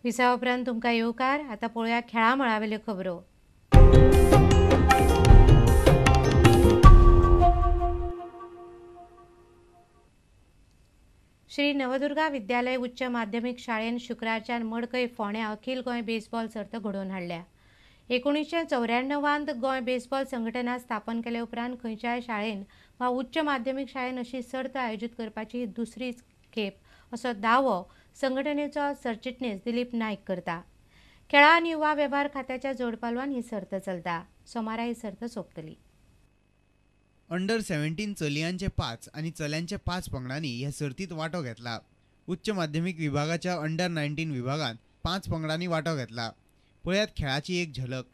Visa उपरांत तुमकां येवकार। आतां पळोवया खेळा मळावेल्यो खबरो। श्री नवदुर्गा विद्यालय उच्च माध्यमिक शाळेन शुक्रारच्यान मडकय फोंड्या अखिल गोंय बेसबॉल सर्त घडोवन हाडल्या। 1994 गोंय बेसबॉल संघटना स्थापन केले उपरांत खंयच्याय शाळेन वा उच्च माध्यमिक शाळेन अशी सर्त आयोजीत करपाची दुसरीच खेप असो दावो संघटनेचो सरचिटणीस दिलीप नायक करता। खेळा आनी युवा वेव्हार खात्याच्या जोडपालवान ही सर्त चलता। सोमारा ही सर्त सोंपतली। अंडर 17 चलयांचे 5 आणि चल्यांचे 5 पंगडांनी ह्या सर्तीत वांटो घेतला। उच्च माध्यमिक विभागाच्या अंडर 19 विभागात 5 पंगडांनी वांटो घेतला। पळयात खेळाची एक झलक।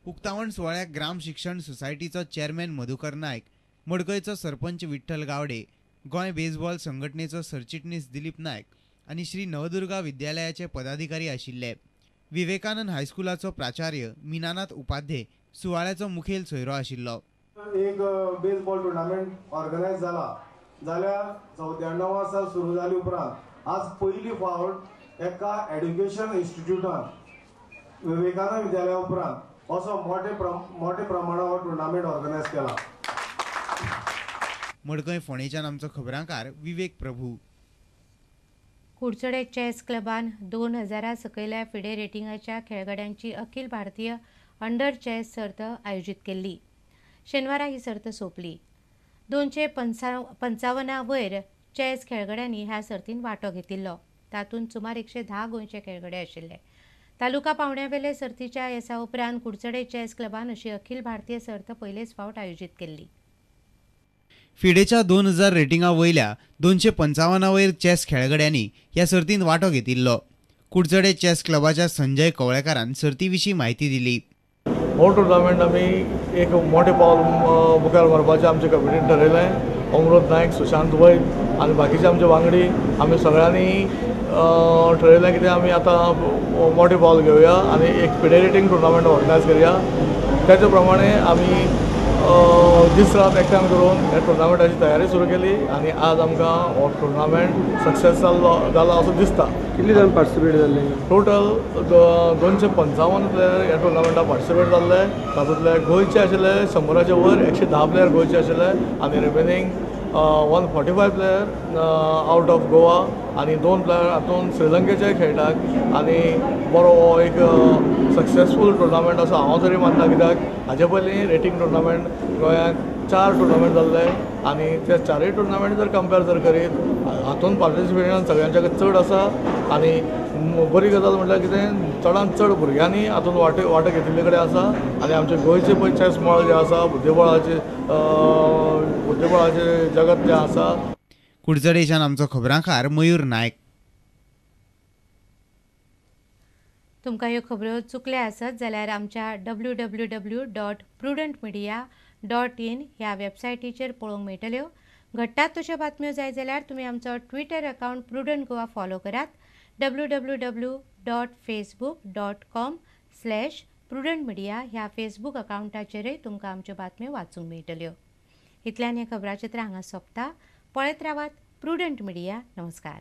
उक्तावण सोहळ्याक ग्राम शिक्षण सोसायटीचो चेअरमॅन मधुकर नायक, मडकयचो सरपंच विठ्ठल गावडे, गोंय बेसबॉल संघटनेचो सरचिटणीस दिलीप नायक आणि श्री नवदुर्गा विद्यालयाचे पदाधिकारी आशिल्ले। विवेकानंद हायस्कुलाचो प्राचार्य मीनानाथ उपाध्ये सुवाळ्याचो मुखेल सोयरो आशिल्लो। एक बेसबॉल टुर्नामेंट ऑर्गनायज जाला जाल्यार 94 वर्सा सुरू जाली उपरांत आज पयली फावट एका एड्युकेशन इन्स्टिट्यूटान विवेकानंद विद्यालया उपरांत असो मोठे प्रमाणावर टुर्नामेंट ऑर्गनायज केला। मडकय फोंडेच्यान आमचो खबरांकार विवेक प्रभू। कुडचडे चेस क्लबान 2000 सकयल्या FIDE रेटिंगाच्या खेळगड्यांची Akhil Bharatiya under chess सर्त आयोजीत केल्ली। शेनवारा ही सर्त सोंपली। 255 वयर चेस खेळगड्यांनी ह्या सर्तीन वांटो घेतिल्लो। तातूंत सुमार 110 गोंयचे खेळगडे आशिल्ले। तालुका पावंड्यावेले सर्तीच्या येसा उपरांत कुडचडे चेस क्लबान अशी अखिल भारतीय सर्त पयलेच फावट आयोजीत केल्ली। फिडेच्या 2000 रेटिंगा वयल्या 255 वयर चेस खेळगड्यांनी ह्या सर्तीन वांटो घेतिल्लो। कुडचडे चेस क्लबाच्या संजय कवळेकारान सर्तीविशीं माहिती दिली। हो टुर्नामेंट आमी एक मोठे पावल मुखार व्हरपाचें आमचे कमिटीन ठरयलें। अमृत नायक, सुशांत वैद आनी बाकीचे आमचे वांगडी आमी सगळ्यांनी ठरयलें कितें आमी आतां मोठे पावल घेवया आनी एक फिडे रेटिंग टुर्नामेंट ऑर्गनायज करया। त्याचे प्रमाणे आमी दीस रात एकठांय करून ह्या टुर्नामेंटाची तयारी सुरू केली आनी आज आमकां हो टुर्नामेंट सक्सेस जाला असो दिसता। कितले जाण पार्टिसिपेट जाल्ले? टोटल 255 प्लेयर ह्या टुर्नामेंटाक पार्टिसिपेट जाल्ले। तातूंतले गोंयचे आशिल्ले 100च्या वयर 110 प्लेयर गोंयचे आशिल्ले आनी रिमेनींग 145 प्लेयर आउट ऑफ गोवा आनी 2 प्लेयर हातूंत श्रीलंकेचे खेळटात आनी बरो हो एक सक्सेसफूल टुर्नामेंट असो हांव तरी मानता। कित्याक हाजे पयलीं रेटिंग टुर्नामेंट गोंयांत 4 टुर्नामेंट जाल्ले आनी ते 4य टुर्नामेंट जर कंपेर जर करीत हातूंत पार्टिसिपेशन सगळ्यांच्या चड आसा आनी बरी गजाल म्हटल्यार कितें चडांत चड भुरग्यांनी हातूंत वांटो घेतिल्ले कडेन आसा आनी आमचे गोंयचे पळय चेस मळ जे आसा बुद्धीबळाचे जगत जें आसा। कुडचडेच्यान आमचो खबरांकार मयूर नायक। तुमकां ह्यो खबरो चुकल्या आसत जाल्यार आमच्या www.prudentmedia.in ह्या वेबसायटीचेर पळोवंक मेळटल्यो। घडटात तश्यो बातम्यो जाय जाल्यार तुमी आमचो Twitter account prudent Goa follow करात। www.facebook.com/prudentmedia ह्या फेसबूक अकावंटाचेरय तुमकां आमच्यो बातम्यो वाचूंक मेळटल्यो। इतल्यान हें खबराचित्र हांगा सोंपता। पळयत रावात प्रुडंट मिडिया। नमस्कार।